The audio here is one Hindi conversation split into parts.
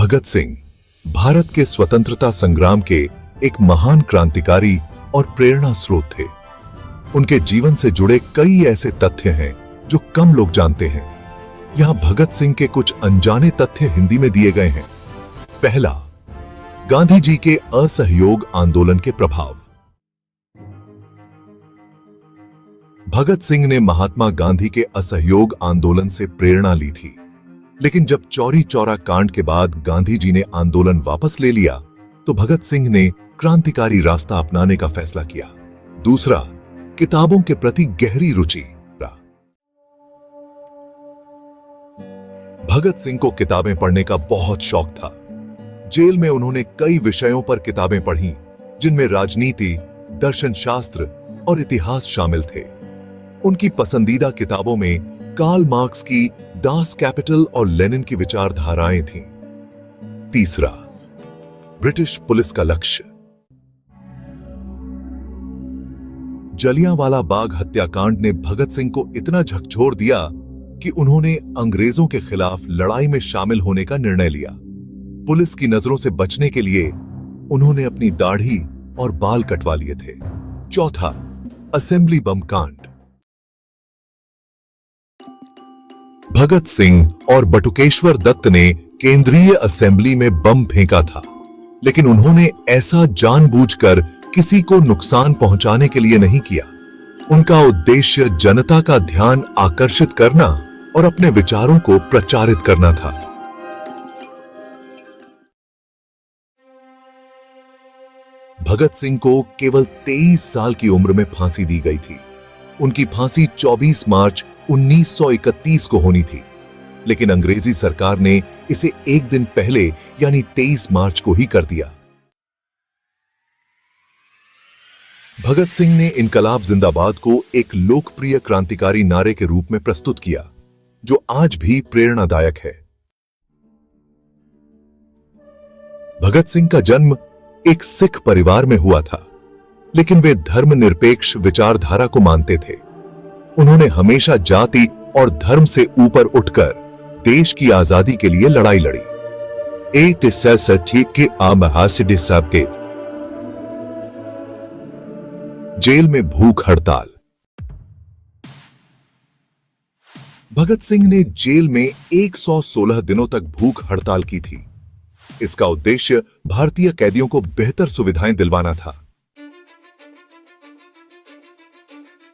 भगत सिंह भारत के स्वतंत्रता संग्राम के एक महान क्रांतिकारी और प्रेरणा स्रोत थे। उनके जीवन से जुड़े कई ऐसे तथ्य हैं जो कम लोग जानते हैं। यहां भगत सिंह के कुछ अनजाने तथ्य हिंदी में दिए गए हैं। पहला, गांधी जी के असहयोग आंदोलन के प्रभाव। भगत सिंह ने महात्मा गांधी के असहयोग आंदोलन से प्रेरणा ली थी, लेकिन जब चौरी चौरा कांड के बाद गांधी जी ने आंदोलन वापस ले लिया तो भगत सिंह ने क्रांतिकारी रास्ता अपनाने का फैसला किया। दूसरा, किताबों के प्रति गहरी रुचि। भगत सिंह को किताबें पढ़ने का बहुत शौक था। जेल में उन्होंने कई विषयों पर किताबें पढ़ी, जिनमें राजनीति, दर्शन शास्त्र और इतिहास शामिल थे। उनकी पसंदीदा किताबों में कार्ल मार्क्स की दास कैपिटल और लेनिन की विचारधाराएं थीं। तीसरा, ब्रिटिश पुलिस का लक्ष्य। जलियांवाला बाग हत्याकांड ने भगत सिंह को इतना झकझोर दिया कि उन्होंने अंग्रेजों के खिलाफ लड़ाई में शामिल होने का निर्णय लिया। पुलिस की नजरों से बचने के लिए उन्होंने अपनी दाढ़ी और बाल कटवा लिए थे। चौथा, असेंबली बम कांड। भगत सिंह और बटुकेश्वर दत्त ने केंद्रीय असेंबली में बम फेंका था, लेकिन उन्होंने ऐसा जानबूझकर किसी को नुकसान पहुंचाने के लिए नहीं किया। उनका उद्देश्य जनता का ध्यान आकर्षित करना और अपने विचारों को प्रचारित करना था। भगत सिंह को केवल 23 साल की उम्र में फांसी दी गई थी। उनकी फांसी 24 मार्च 1931 को होनी थी, लेकिन अंग्रेजी सरकार ने इसे एक दिन पहले यानी 23 मार्च को ही कर दिया। भगत सिंह ने इनकलाब जिंदाबाद को एक लोकप्रिय क्रांतिकारी नारे के रूप में प्रस्तुत किया, जो आज भी प्रेरणादायक है। भगत सिंह का जन्म एक सिख परिवार में हुआ था, लेकिन वे धर्मनिरपेक्ष विचारधारा को मानते थे। उन्होंने हमेशा जाति और धर्म से ऊपर उठकर देश की आजादी के लिए लड़ाई लड़ी। जेल में भूख हड़ताल। भगत सिंह ने जेल में 116 दिनों तक भूख हड़ताल की थी। इसका उद्देश्य भारतीय कैदियों को बेहतर सुविधाएं दिलवाना था।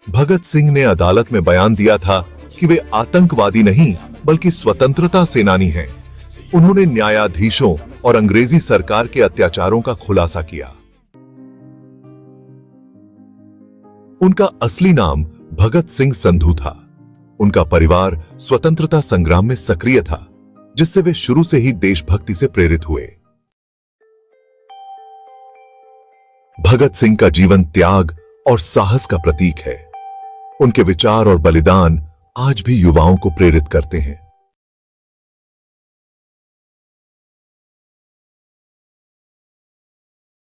भगत सिंह ने अदालत में बयान दिया था कि वे आतंकवादी नहीं बल्कि स्वतंत्रता सेनानी हैं। उन्होंने न्यायाधीशों और अंग्रेजी सरकार के अत्याचारों का खुलासा किया। उनका असली नाम भगत सिंह संधू था। उनका परिवार स्वतंत्रता संग्राम में सक्रिय था, जिससे वे शुरू से ही देशभक्ति से प्रेरित हुए। भगत सिंह का जीवन त्याग और साहस का प्रतीक है। उनके विचार और बलिदान आज भी युवाओं को प्रेरित करते हैं।